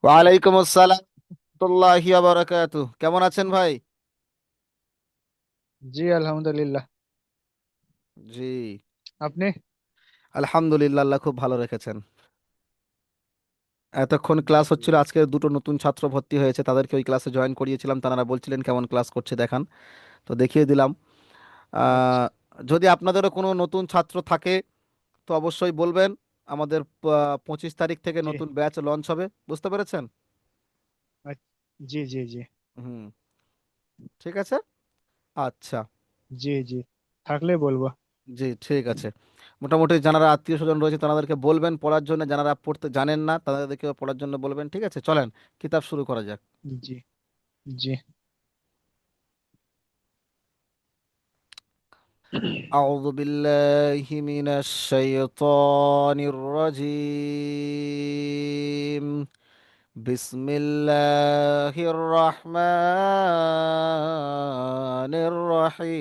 ওয়ালাইকুম আসসালাম রাহমাতুল্লাহি ওয়া বারাকাতুহু। কেমন আছেন ভাই? জি আলহামদুলিল্লাহ। জি, আপনি? আলহামদুলিল্লাহ, আল্লাহ খুব ভালো রেখেছেন। এতক্ষণ ক্লাস জি। হচ্ছিল, আজকে দুটো নতুন ছাত্র ভর্তি হয়েছে, তাদেরকে ওই ক্লাসে জয়েন করিয়েছিলাম। তারা বলছিলেন কেমন ক্লাস করছে দেখান, তো দেখিয়ে দিলাম। আচ্ছা। আহ, যদি আপনাদেরও কোনো নতুন ছাত্র থাকে তো অবশ্যই বলবেন। আমাদের 25 তারিখ থেকে জি। নতুন ব্যাচ লঞ্চ হবে, বুঝতে পেরেছেন? আচ্ছা, জি জি জি। হুম, ঠিক আছে। আচ্ছা, জি জি, থাকলে বলবো। জি, ঠিক আছে। মোটামুটি যারা আত্মীয় স্বজন রয়েছে তাদেরকে বলবেন পড়ার জন্য, যারা পড়তে জানেন না তাদেরকে পড়ার জন্য বলবেন। ঠিক আছে, চলেন কিতাব শুরু করা যাক। জি জি। أعوذ بالله من الشيطان الرجيم. بسم الله الرحمن الرحيم.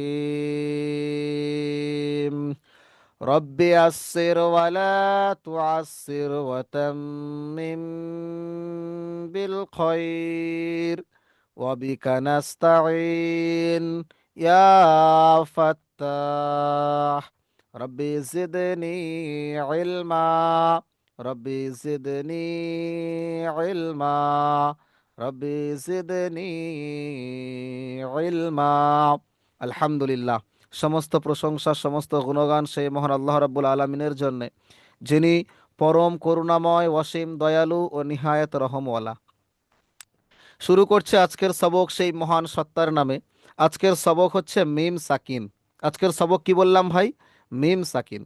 رب يسر ولا تعسر وتمم بالخير وبك نستعين يا فتاح. ربي زدني علما. ربي زدني علما. ربي زدني علما. আলহামদুলিল্লাহ। সমস্ত প্রশংসা, সমস্ত গুণগান সেই মহান আল্লাহ রাব্বুল আলামিনের জন্যে, যিনি পরম করুণাময়, অসীম দয়ালু ও নিহায়াত রহমওয়ালা। শুরু করছে আজকের সবক সেই মহান সত্তার নামে। আজকের সবক হচ্ছে মিম সাকিন। আজকের সবক কি বললাম ভাই? মিম সাকিন।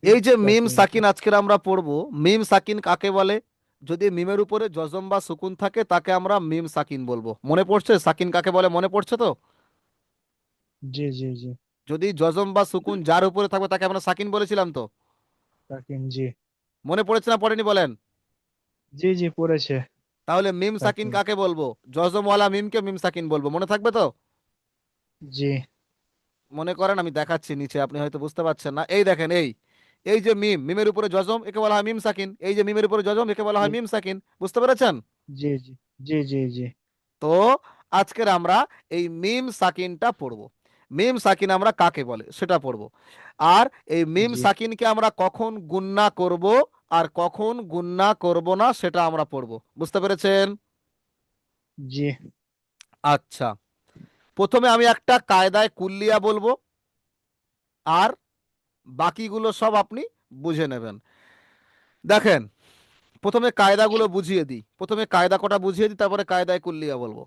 এই যে মিম সাকিন আজকের আমরা পড়ব, মিম সাকিন কাকে বলে? যদি মিমের উপরে জজম বা সুকুন থাকে তাকে আমরা মিম সাকিন বলবো। মনে পড়ছে সাকিন কাকে বলে? মনে পড়ছে তো? জি জি জি। যদি জজম বা সুকুন যার উপরে থাকবে তাকে আমরা সাকিন বলেছিলাম তো। তাকিন, জি। মনে পড়েছে না পড়েনি বলেন? জি জি, পড়েছে। তাহলে মিম সাকিন তাকিন। কাকে বলবো? জজমওয়ালা মিমকে মিম সাকিন বলবো। মনে থাকবে তো? জি মনে করেন, আমি দেখাচ্ছি নিচে, আপনি হয়তো বুঝতে পারছেন না। এই দেখেন, এই এই যে মিম, মিমের উপরে জজম, একে বলা হয় মিম সাকিন। এই যে মিমের উপরে জজম, একে বলা জি হয় মিম সাকিন। বুঝতে পেরেছেন? জি জি জি জি জি। তো আজকের আমরা এই মিম সাকিনটা পড়ব। মিম সাকিন আমরা কাকে বলে সেটা পড়ব। আর এই মিম জি সাকিনকে আমরা কখন গুণনা করব আর কখন গুণনা করব না সেটা আমরা পড়ব। বুঝতে পেরেছেন? জি। আচ্ছা, প্রথমে আমি একটা কায়দায় কুল্লিয়া বলবো, আর বাকিগুলো সব আপনি বুঝে নেবেন। দেখেন, প্রথমে কায়দাগুলো বুঝিয়ে দিই। প্রথমে কায়দা কটা বুঝিয়ে দিই, তারপরে কায়দায় কুল্লিয়া বলবো।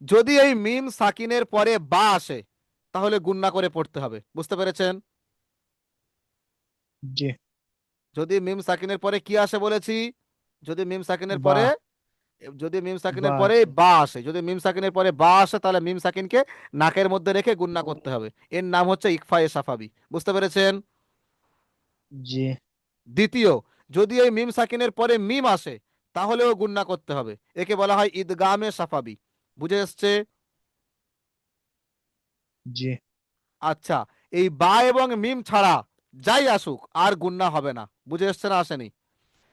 যদি এই মিম সাকিনের পরে বা আসে তাহলে গুণনা করে পড়তে হবে। বুঝতে পেরেছেন? জি। যদি মিম সাকিনের পরে কি আসে বলেছি? যদি মিম সাকিনের বা। পরে যদি মিম বা সাকিনের পরে আছে। বা আসে, যদি মিম সাকিনের পরে বা আসে তাহলে মিম সাকিনকে নাকের মধ্যে রেখে গুণনা করতে হবে। এর নাম হচ্ছে ইকফায়ে সাফাবি। বুঝতে পেরেছেন? জি দ্বিতীয়, যদি এই মিম সাকিনের পরে মিম আসে তাহলেও গুণনা করতে হবে। একে বলা হয় ইদগামে সাফাবি। বুঝে এসছে? জি আচ্ছা, এই বা এবং মিম ছাড়া যাই আসুক আর গুণনা হবে না। বুঝে এসছে না আসেনি?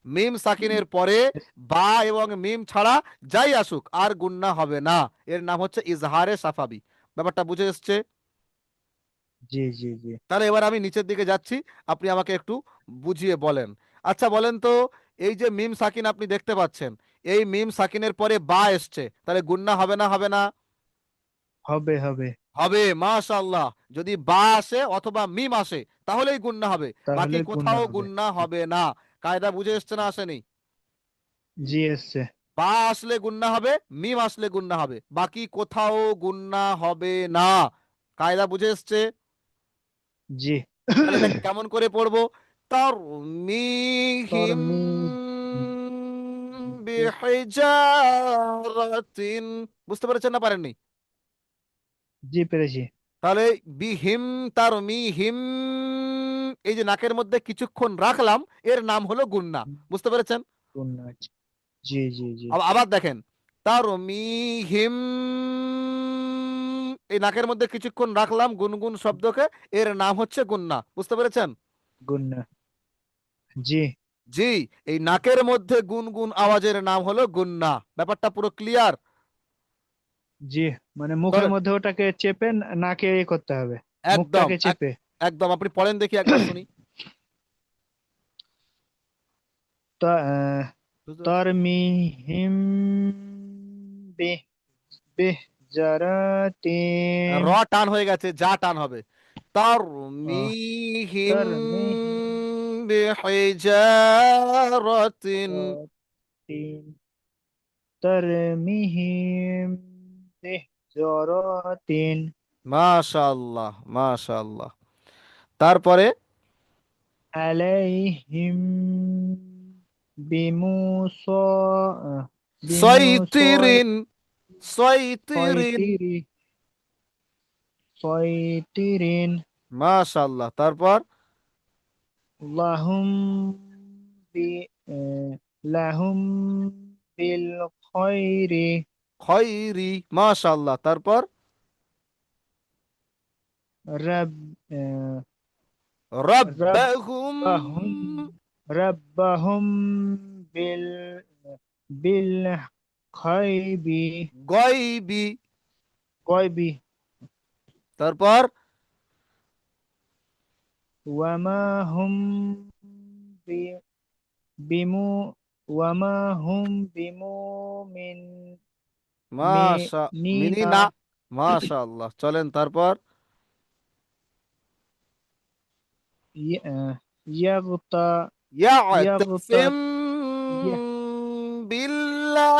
মিম সাকিনের পরে বা এবং মিম ছাড়া যাই আসুক আর গুণনা হবে না। এর নাম হচ্ছে ইজহারে সাফাবি। ব্যাপারটা বুঝে এসছে? জি জি জি। তাহলে এবার আমি নিচের দিকে যাচ্ছি, আপনি আমাকে একটু বুঝিয়ে বলেন। আচ্ছা বলেন তো, এই যে মিম সাকিন আপনি দেখতে পাচ্ছেন, এই মিম সাকিনের পরে বা এসছে, তাহলে গুণনা হবে না হবে না? হবে হবে। হবে, মাশাআল্লাহ। যদি বা আসে অথবা মিম আসে তাহলেই গুণনা হবে, তাহলে বাকি গুণা কোথাও হবে। গুণনা হবে না। কায়দা বুঝে এসছে না আসেনি? জি এসছে। বা আসলে গুণনা হবে, মিম আসলে গুণনা হবে, বাকি কোথাও গুণনা হবে না। কায়দা বুঝে এসছে? জি। তাহলে এটা কেমন করে পড়বো? তার মিহিম তরমি। বিহিজারাতিন। বুঝতে পেরেছেন না পারেননি? জি পেরেছি। তাহলে বিহিম, তার মিহিম, এই যে নাকের মধ্যে কিছুক্ষণ রাখলাম, এর নাম হলো গুণনা। বুঝতে পেরেছেন? গুণা আছে। জি জি জি। আবার দেখেন, তার মিহিম, এই নাকের মধ্যে কিছুক্ষণ রাখলাম গুনগুন শব্দকে, এর নাম হচ্ছে গুণনা। বুঝতে পেরেছেন? গুণা। জি জি, এই নাকের মধ্যে গুনগুন আওয়াজের নাম হলো গুন্না। ব্যাপারটা পুরো ক্লিয়ার। জি, মানে মুখের মধ্যে ওটাকে চেপে নাকে করতে হবে, একদম মুখটাকে চেপে। একদম আপনি পড়েন দেখি একবার শুনি। বুঝতে পারছেন? তরমিহিম বিহ বিহজারাতিন। র টান হয়ে গেছে, যা টান হবে। তার আহ, মিহিম তরমিহিম বিহিজারাতিন। তরমিহিম বিহজারাতিন মাশাআল্লাহ, মাশাআল্লাহ। তারপরে আলাইহিম বিমুসা সয়তিরিন, সয়তিরিন। বিমুসাইতিরি সয়তিরিন মাশাআল্লাহ। তারপর লাহুম বি লাহুম বিল খয়রি খয়রি। মাশাআল্লাহ। তারপর রাব রব্বাহুম রাব্বাহুম রাব্বাহুম বিল বিল খাইবি গয়বি। কয়বি তারপর ওয়ামা হুম বি বিমু ওয়ামা হুম বিমু মিন মাশা নিনা মিনিনা। মাশাআল্লাহ। চলেন তারপর ইয়াগতা ইয়াগতা ইয়াতাসিম বিল্লাহ।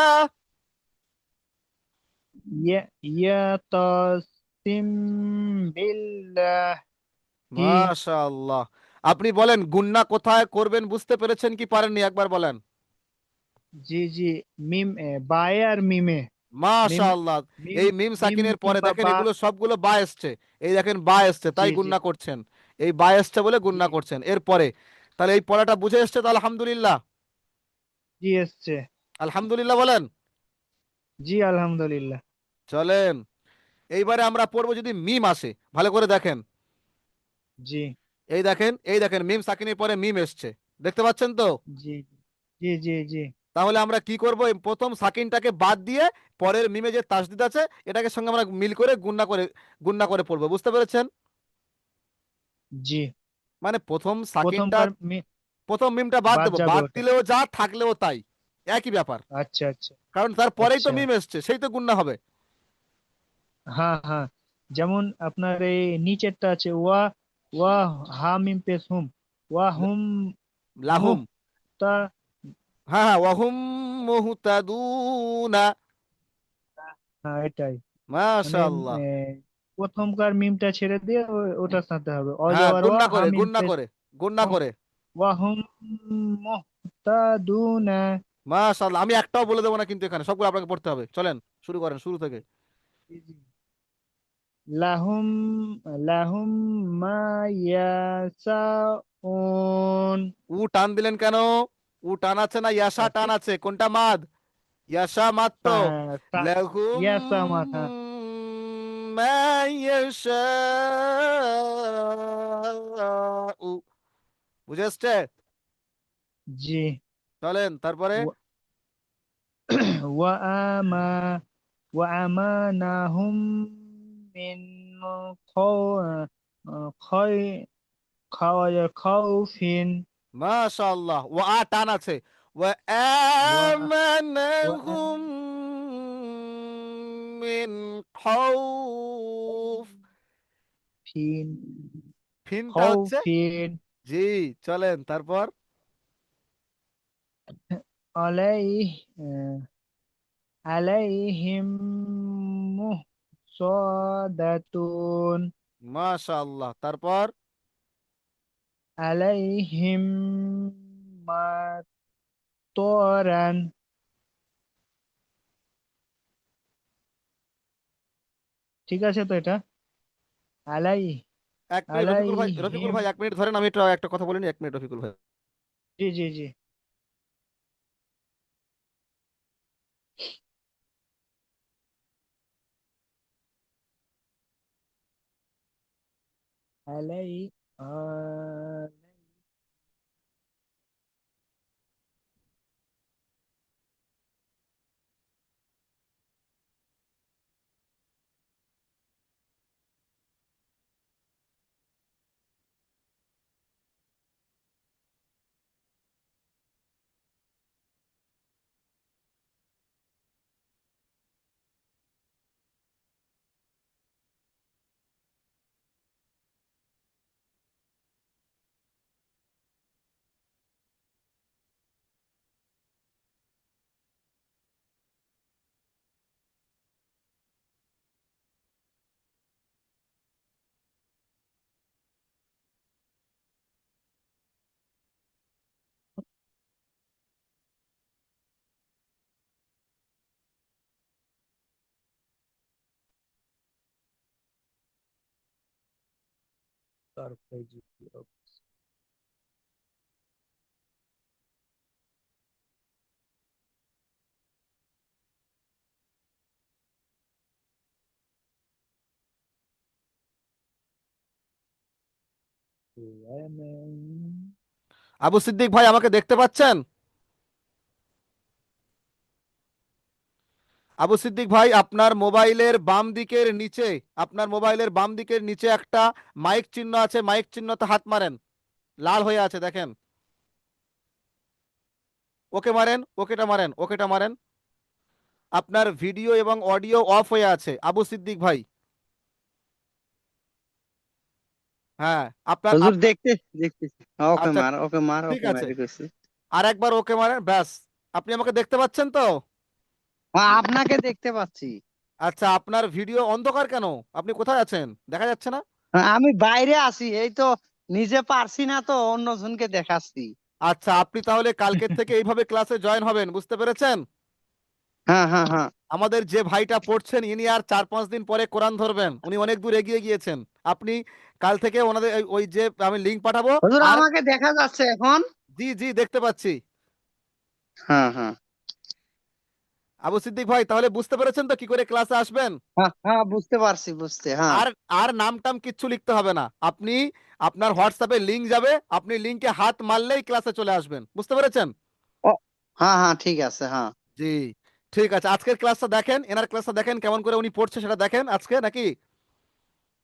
ইয়াতাসিম বিল্লাহ। মাশাআল্লাহ। আপনি বলেন গুন্না কোথায় করবেন, বুঝতে পেরেছেন কি পারেননি একবার বলেন। জি জি, মিম বায়ে আর মিমে। মিম মাশাআল্লাহ। মিম এই মিম মিম সাকিনের পরে কিংবা দেখেন বা। এগুলো সবগুলো বা এসছে। এই দেখেন বা এসছে, জি তাই জি গুন্না করছেন। এই বা এসছে বলে জি গুন্না করছেন এরপরে। তাহলে এই পড়াটা বুঝে এসছে তো আলহামদুলিল্লাহ। জি এসছে। আলহামদুলিল্লাহ বলেন। জি আলহামদুলিল্লাহ। চলেন এইবারে আমরা পড়বো যদি মিম আসে, ভালো করে দেখেন। জি এই দেখেন মিম সাকিনের পরে মিম এসছে, দেখতে পাচ্ছেন তো? জি জি জি জি তাহলে আমরা কি করব, এই প্রথম সাকিনটাকে বাদ দিয়ে পরের মিমে যে তাসদিদ আছে এটাকে সঙ্গে আমরা মিল করে গুণনা করে পড়বো, বুঝতে পেরেছেন? জি। মানে প্রথম সাকিনটা, প্রথমকার প্রথম মিমটা বাদ বাদ দেবো, যাবে বাদ ওটা। দিলেও যা থাকলেও তাই, একই ব্যাপার। আচ্ছা আচ্ছা কারণ তার পরেই তো আচ্ছা। মিম এসছে, সেই তো গুণনা হবে। হ্যাঁ হ্যাঁ, যেমন আপনার এই নিচেরটা আছে ওয়া ওয়া হা মিম পেশ হুম ওয়া হুম লাহুম। মুহতা। হ্যাঁ হ্যাঁ, ওয়াহুম মুহতাদুনা। হ্যাঁ এটাই। মানে মাশাআল্লাহ। প্রথমকার মিমটা ছেড়ে দিয়ে ওটার সাথে হবে হ্যাঁ, অজগর ওয়া গুণনা হা করে মিম গুণনা পেশ করে গুণনা হুম করে। ওয়া হুম মুহতাদুনা। মাশাআল্লাহ। আমি একটাও বলে দেবো না কিন্তু, এখানে সবগুলো আপনাকে পড়তে হবে। চলেন শুরু করেন শুরু থেকে। লাহুম লাহুম মা ইয়াসাউন। উ টান দিলেন কেন? উ টান আছে না ইয়াশা টান আছে? কোনটা মাদ? ইয়াশা মাদ তো। লাহুম ইয়াসা মাথা। মা ইয়াশাউ। বুঝে এসছে? জি। চলেন তারপরে ওয়া আমা ওয়া আমানাহুম মিন খাই খাউফিন। মাশাআল্লাহ। ও আ টান আছে। ওয়া ওয়া ওয়া আমানাহুম মিন খাউফ। ফিন ফিনটা হচ্ছে খাউফিন জি। চলেন তারপর আলাইহ আলাইহিম মুহসাদাতুন মাশাআল্লাহ। তারপর আলাইহিম মাতরান। ঠিক আছে তো এটা? আলাই এক মিনিট রফিকুল ভাই, রফিকুল আলাইহিম। ভাই 1 মিনিট ধরেন, আমি একটা একটা কথা বলিনি, 1 মিনিট রফিকুল ভাই। জি জি জি। আলাই আবু সিদ্দিক ভাই আমাকে দেখতে পাচ্ছেন? আবু সিদ্দিক ভাই, আপনার মোবাইলের বাম দিকের নিচে একটা মাইক চিহ্ন আছে, মাইক চিহ্নতে হাত মারেন, লাল হয়ে আছে দেখেন। ওকে মারেন, ওকেটা মারেন, ওকেটা মারেন। আপনার ভিডিও এবং অডিও অফ হয়ে আছে আবু সিদ্দিক ভাই। হ্যাঁ, আপনার হুজুর আপনার দেখতে দেখতেছি। ওকে আচ্ছা, মার, ওকে মার, ঠিক ওকে আছে, মারি করছি। আর একবার ওকে মারেন, ব্যাস। আপনি আমাকে দেখতে পাচ্ছেন তো? হ্যাঁ, আপনাকে দেখতে পাচ্ছি। আচ্ছা, আপনার ভিডিও অন্ধকার কেন? আপনি কোথায় আছেন, দেখা যাচ্ছে না? হ্যাঁ, আমি বাইরে আছি, এই তো নিজে পারছি না তো অন্যজনকে দেখাচ্ছি। আচ্ছা, আপনি তাহলে কালকের থেকে এইভাবে ক্লাসে জয়েন হবেন, বুঝতে পেরেছেন? হ্যাঁ হ্যাঁ হ্যাঁ। আমাদের যে ভাইটা পড়ছেন ইনি আর 4-5 দিন পরে কোরআন ধরবেন, উনি অনেক দূর এগিয়ে গিয়েছেন। আপনি কাল থেকে ওনাদের ওই যে আমি লিঙ্ক পাঠাবো। হুজুর আর আমাকে দেখা যাচ্ছে এখন? জি জি, দেখতে পাচ্ছি। হ্যাঁ হ্যাঁ আবু সিদ্দিক ভাই, তাহলে বুঝতে পেরেছেন তো কি করে ক্লাসে আসবেন? হ্যাঁ হ্যাঁ, বুঝতে পারছি, বুঝতে, হ্যাঁ। আর আর নাম টাম কিচ্ছু লিখতে হবে না, আপনি আপনার হোয়াটসঅ্যাপে লিংক যাবে, আপনি লিংকে হাত মারলেই ক্লাসে চলে আসবেন, বুঝতে পেরেছেন? ও, হ্যাঁ হ্যাঁ, ঠিক আছে, হ্যাঁ। জি, ঠিক আছে। আজকের ক্লাসটা দেখেন, এনার ক্লাসটা দেখেন কেমন করে উনি পড়ছে সেটা দেখেন আজকে নাকি।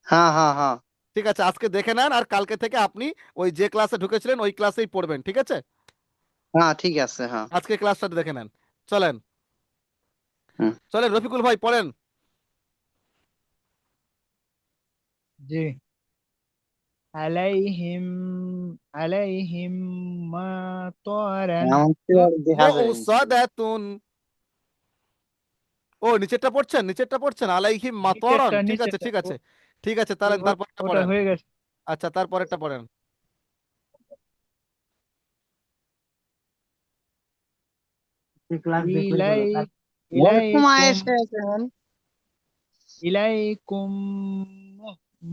হ্যাঁ হ্যাঁ হ্যাঁ ঠিক আছে, আজকে দেখে নেন, আর কালকে থেকে আপনি ওই যে ক্লাসে ঢুকেছিলেন ওই ক্লাসেই পড়বেন, ঠিক আছে? হ্যাঁ, ঠিক আছে, হ্যাঁ। আজকে ক্লাসটা দেখে নেন। চলেন, হুম। চলেন রফিকুল ভাই পড়েন। জি। আলাইহিম আলাইহিম মাতারান। আমাকে আর দেখা যায় নিচে। মুসাদাতুন। ও, নিচেরটা পড়ছেন, নিচেরটা পড়ছেন, আলাইহিম মাতারান, নিচেরটা ঠিক আছে নিচেরটা ঠিক আছে। ঠিক আছে, তাহলে তারপরটা ওটা পড়েন। হয়ে গেছে। আচ্ছা, তারপরেরটা পড়েন। ক্লাস দেখলেই ইলাই হলো। ওরকম ইলাইকুম আয়েছে এখন। ইলাইকুম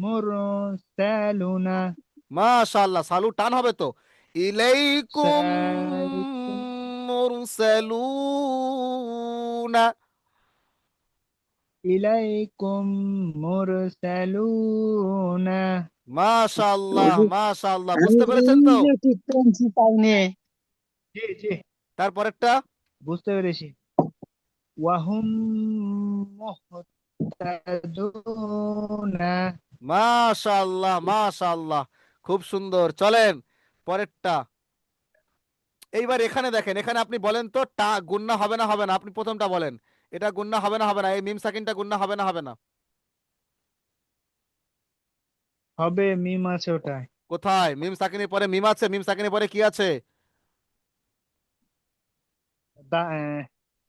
মুরসালুনা মাশাআল্লাহ, সালু টান হবে তো। ইলাইকুম সালিকুম মুরসালুনা। ইলাইকুম মুরসালুনা। মাশাআল্লাহ হুজুর, মাশাআল্লাহ, আমি বুঝতে পেরেছেন এই তো? যে টিকটক পাইনি। জি জি, তারপরেরটা। বুঝতে পেরেছি। ওয়াহুম মুহতাদুনা। মাশাআল্লাহ মাশাআল্লাহ, খুব সুন্দর। চলেন পরেরটা। এইবার এখানে দেখেন, এখানে আপনি বলেন তো গুন্না হবে না হবে না, আপনি প্রথমটা বলেন। এটা গুন্না হবে না হবে না, এই মিম সাকিনটা গুন্না হবে না হবে না? হবে, মিম আছে ওটায়। কোথায় মিম সাকিনের পরে মিম আছে? মিম সাকিনের পরে কি আছে?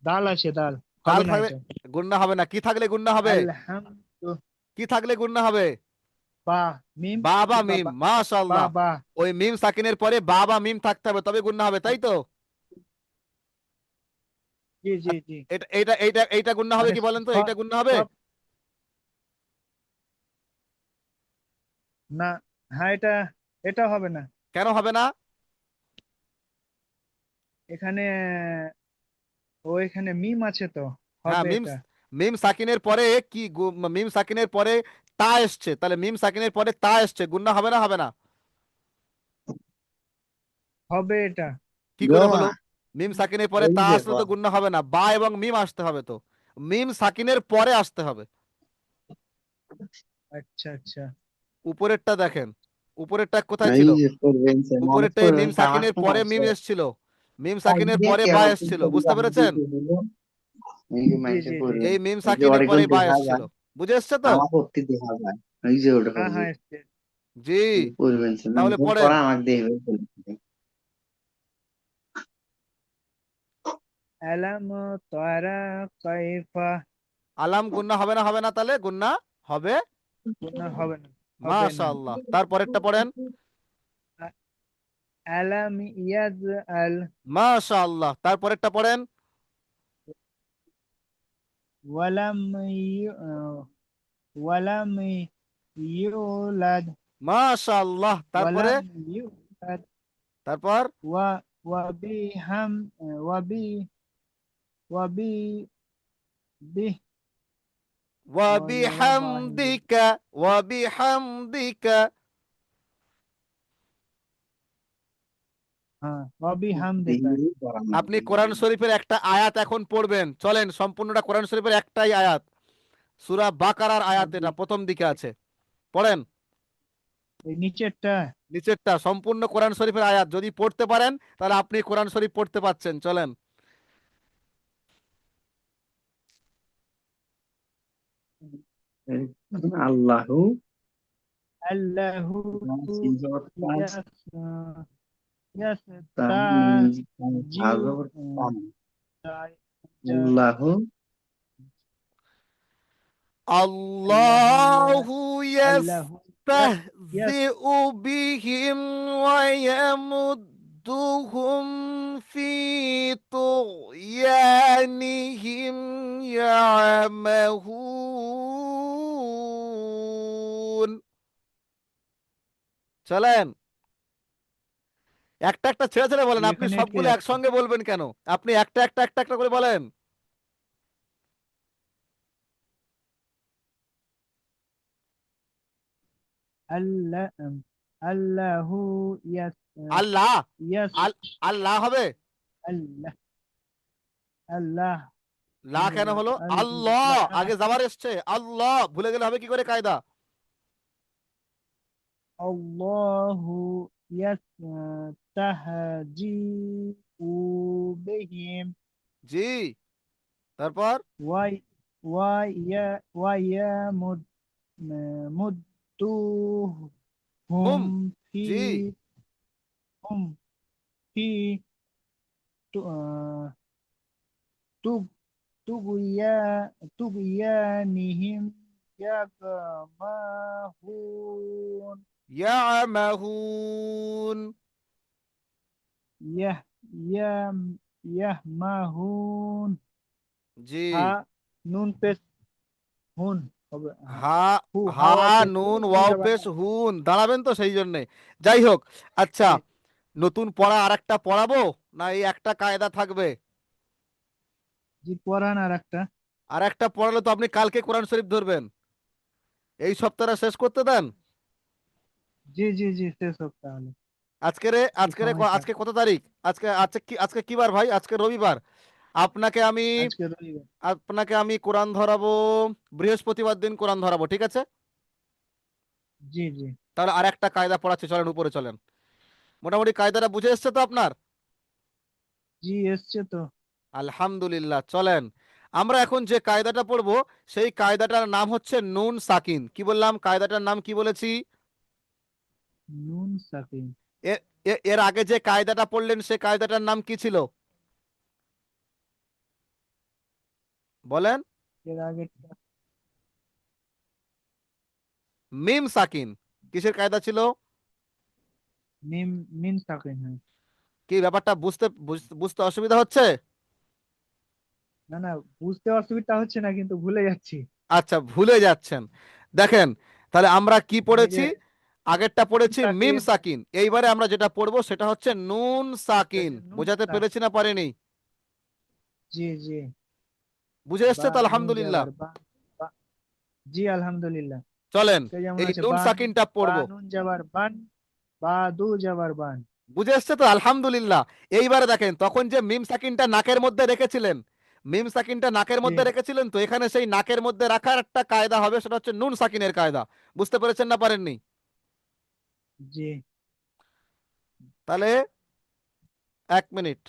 দাল আছে, দাল। দাল হবে না থাকলে এটা। গুন্না হবে না, কি থাকলে গুন্না হবে? আলহামদু কি থাকলে গুন্না হবে? বা মিম বাবা বা মিম, বা বা মাশাআল্লাহ। বা। ওই মিম সাকিনের পরে বাবা মিম থাকতে হবে তবে গুন্না হবে, তাই তো? জি জি আর জি। এটা এইটা এইটা এইটা গুন্না হবে মানে কি বলেন তো, এইটা গুন্না হবে? সব না। হ্যাঁ, এটা হবে না। কেন হবে না? এখানে এখানে মিম আছে তো, হ্যাঁ, হবে মিম এটা। মিম সাকিনের পরে কি মিম সাকিনের পরে তা এসছে, তাহলে মিম সাকিনের পরে তা এসছে, গুন্না হবে না হবে না? হবে এটা। কি করে জমা, হলো? মিম সাকিনের পরে এই তা যে আসলে তো গুন্না হবে না, বা এবং মিম আসতে হবে তো। মিম সাকিনের পরে আসতে হবে। আচ্ছা আচ্ছা। উপরেরটা দেখেন, উপরেরটা কোথায় এই ছিল? যে করবেন, মানুষ উপরেরটাই করবেন, মিম আমার সাকিনের সময় পরে আছে। মিম এসছিল, মিম তাই সাকিনের পরে দেখে বা আবার এসছিল, চিন্তা বুঝতে দিলাম, পেরেছেন? দেখে দিলাম। এই যে জি মানুষে জি জি। করবেন, এই মিম এই যে সাকিনের অরিগল পরে বা দেখা এসছিল, যায়, বুঝে এসছে তো? আমার করতে দেখা যায়। এই যে ওটা হ্যাঁ হবে। হ্যাঁ, এসছে। জি, করবেন, তাহলে পড়েন। পড়া আমাকে দেখবে। আলাম তারা কাইফা। আলাম গুন্না হবে না হবে না, তাহলে গুন্না হবে। না, হবে না, হবে না। মাশাআল্লাহ, তারপরেরটা পড়েন। আ- আলাম ইয়াজ আল মাশাআল্লাহ, তারপরেরটা পড়েন। ওয়ালাম ওয়ালাম ইউলাদ। মাশাআল্লাহ, তারপরে ওয়ালাম ইউলাদ তারপর ওয়া ওয়াবিহাম ওয়াবি ওয়াবি বিহ ওয়া ওয়াবিহামদি বিহামদিকা ওয়া বিহামদিকা। হ্যাঁ ওয়াবিহামদিকা। আপনি কোরআন শরীফের একটা আয়াত এখন পড়বেন, চলেন সম্পূর্ণটা কোরআন শরীফের একটাই আয়াত, সূরা বাকারার আয়াত, এটা প্রথম দিকে আছে, পড়েন। এই নিচেরটা নিচেরটা সম্পূর্ণ কোরআন শরীফের আয়াত, যদি পড়তে পারেন তাহলে আপনি কোরআন শরীফ পড়তে পাচ্ছেন, চলেন। আল্লাহু আল্লাহু ইয়াস ইয়াস্তাজিউ আল্লাহু আল্লাহু আল্লাহু ইয়াস্তাহজিউ বিহিম ওয়া ইয়ামুদ্দুহুম ফি তুগয়ানিহিম ইয়ামাহুন। চলেন একটা একটা ছেড়ে ছেড়ে বলেন, আপনি এখানে আটকে সবগুলো যাচ্ছে। একসঙ্গে বলবেন কেন? আপনি একটা একটা একটা একটা করে বলেন। আল্লাহ আল্লাহু ইয়াস আল্লাহ, ইয়াস আল্লাহ হবে, আল্লাহ আল্লাহ লা কেন হলো? আল্লাহ আল্লাহ আগে যাবার এসছে, আল্লাহ ভুলে গেলে হবে কি করে কায়দা? আল্লাহু ইয়াস্তাহজিউ বিহিম জি, তারপর ওয়া ওয়া ইয়া ওয়া ইয়ামুদ মুদ্দুহুম হুম, ফি জি, হুম ফি তু- আহ, তুগ তুগইয়া তুগয়ানিহিম ইয়াগমাহুন ইয়ামাহুন, ইয়াহ ইয়াম ইয়াহমাহুন জি, হা নুন পেশ হুন হবে হা, হা হাওয়া পেশ হু নুন নুন ওয়াও যাবার পেশ না। হুন দাঁড়াবেন তো, সেই জন্যে। যাই হোক, আচ্ছা, জি নতুন পড়া আরেকটা পড়াবো না এই একটা কায়দা থাকবে? জি পড়ান আর একটা। আর একটা পড়ালে তো আপনি কালকে কোরআন শরীফ ধরবেন, এই সপ্তাহটা শেষ করতে দেন। জি জি জি শেষ হোক তাহলে। কি সমস্যা? আজকে কত তারিখ? আজকে আজকে কি, আজকে কি বার ভাই? আজকে রবিবার। আপনাকে আমি আজকে রবিবার। আপনাকে আমি কোরআন ধরাবো বৃহস্পতিবার দিন, কোরআন ধরাবো, ঠিক আছে? জি জি তাহলে আর একটা কায়দা পড়াচ্ছি, চলেন উপরে চলেন। মোটামুটি কায়দাটা বুঝে এসছে তো আপনার? জি এসছে তো। আলহামদুলিল্লাহ, চলেন। আমরা এখন যে কায়দাটা পড়বো সেই কায়দাটার নাম হচ্ছে নুন সাকিন। কি বললাম, কায়দাটার নাম কি বলেছি? নুন সাকিন। এর এর আগে যে কায়দাটা পড়লেন সে কায়দাটার নাম কি ছিল বলেন? এর আগে মিম সাকিন। কিসের কায়দা ছিল? মিম মিন সাকিন। হ্যাঁ কি ব্যাপারটা বুঝতে অসুবিধা হচ্ছে? না না বুঝতে অসুবিধা হচ্ছে না কিন্তু ভুলে যাচ্ছি। আচ্ছা, ভুলে যাচ্ছেন, দেখেন। তাহলে আমরা কি এই যে পড়েছি? আগেরটা নুন পড়েছি মিম সাকিন। সাকিন, এইবারে আমরা যেটা পড়বো সেটা হচ্ছে নুন এটা সাকিন। হচ্ছে নুন বোঝাতে সাক। পেরেছি না পারিনি? জি জি বুঝে এসছে বা তো? নুন আলহামদুলিল্লাহ। যাবার বা বা- জি আলহামদুলিল্লাহ। চলেন তো যেমন এই আছে নুন বান সাকিনটা বা পড়বো। নুন যাবার বান বা দু যাবার বান। বুঝে এসছে তো? আলহামদুলিল্লাহ। এইবারে দেখেন, তখন যে মিম সাকিনটা নাকের মধ্যে রেখেছিলেন, মিম সাকিনটা নাকের জি মধ্যে রেখেছিলেন, তো এখানে সেই নাকের মধ্যে রাখার একটা কায়দা হবে, সেটা হচ্ছে নুন সাকিনের কায়দা। বুঝতে পেরেছেন না পারেননি? জি তাহলে 1 মিনিট।